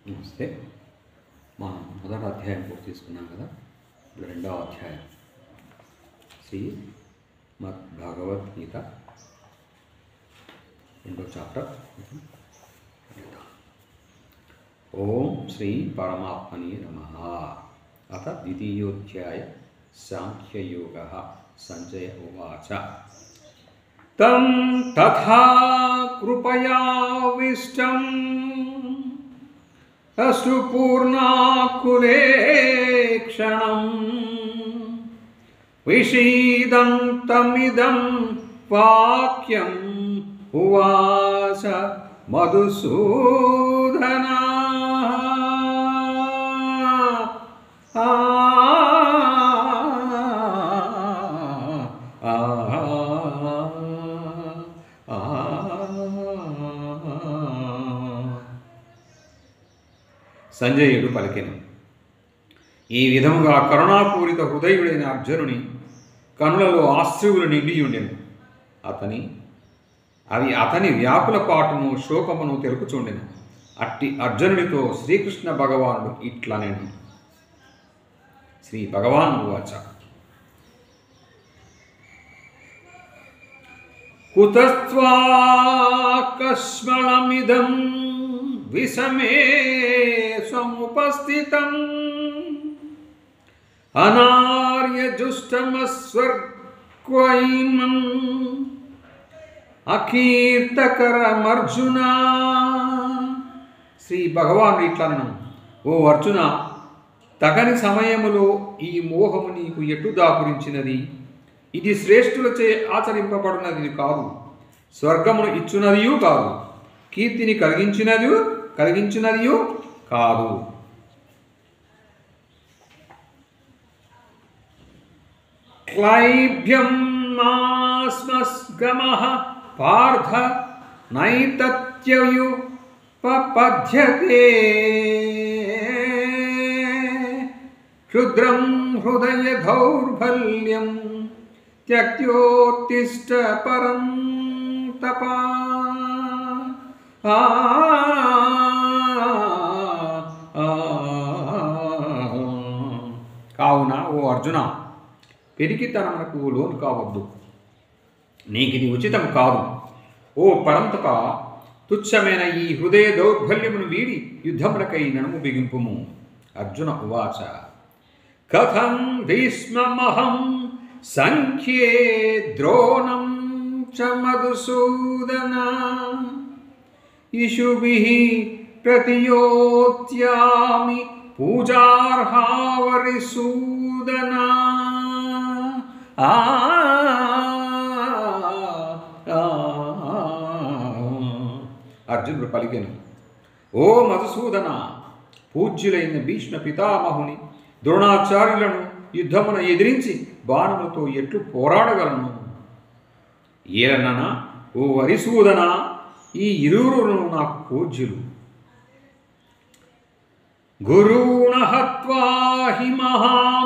నమస్తే. మనం మొదటి అధ్యాయం పూర్తి తీసుకున్నాం కదా. ఇప్పుడు రెండవ అధ్యాయం శ్రీమద్ భగవద్గీత రెండో చాప్టర్. ఓం శ్రీ పరమాత్మనే నమః. అత ద్వితీయోధ్యాయ సాంఖ్యయోగః. సంజయ ఉవాచ తం తథా కృపయావిష్టం అశ్రుపూర్ణాకులేక్షణం విషీదంతమిదం వాక్యం ఉవాచ మధుసూదనా. సంజయుడు పలికెను. ఈ విధముగా కరుణాపూరిత హృదయుడైన అర్జునుని కనులలో ఆశ్రువులు నిండి ఉండెను. అవి అతని వ్యాకుల పాటును శోకమును తెలుపుచుండెను. అట్టి అర్జునుడితో శ్రీకృష్ణ భగవానుడు ఇట్లనెను. శ్రీ భగవాన్ ఉవాచ కుతస్త్వాకస్మళమిదం విషమే సముపస్థితం అనార్యజుష్టమస్వర్గైమం అకీర్తకరమర్జున. శ్రీ భగవానుడు ఇట్లనను. ఓ అర్జున, తగని సమయములో ఈ మోహము నీకు ఎటు దాపురించినది? ఇది శ్రేష్ఠులచే ఆచరింపబడినది కాదు, స్వర్గమును ఇచ్చునదియూ కాదు, కీర్తిని కలిగించినదియూ కాదు. క్లైభ్యం మాస్మస్గమః పార్థ నైతత్యయుపపద్యతే క్షుద్రం హృదయ దౌర్బల్యం త్యక్త్యోత్తిష్ట పరం తపా. కావున ఓ అర్జున, పెరిగితనమునకు లోను కావద్దు. నీకిది ఉచితం కాదు. ఓ పరంతప, తుచ్చమైన ఈ హృదయ దౌర్బల్యమును వీడి యుద్ధములకై నడుము బిగింపుము. అర్జున ఉవాచ కథం భీష్మమహం సంఖ్యే ద్రోణం చ మధుసూదన ఇషుభిః ప్రతియోత్యామి పూజార్హావరిసూదన. అర్జునుడు పలికెను. ఓ మధుసూదన, పూజ్యులైన భీష్మ పితామహుని ద్రోణాచార్యులను యుద్ధమున ఎదిరించి బాణములతో ఎట్లు పోరాడగలను? ఏలననా ఓ వరిసూదన, ఈ ఇరువురు నాకు పూజ్యులు. గురూణ హత్వా హి మహా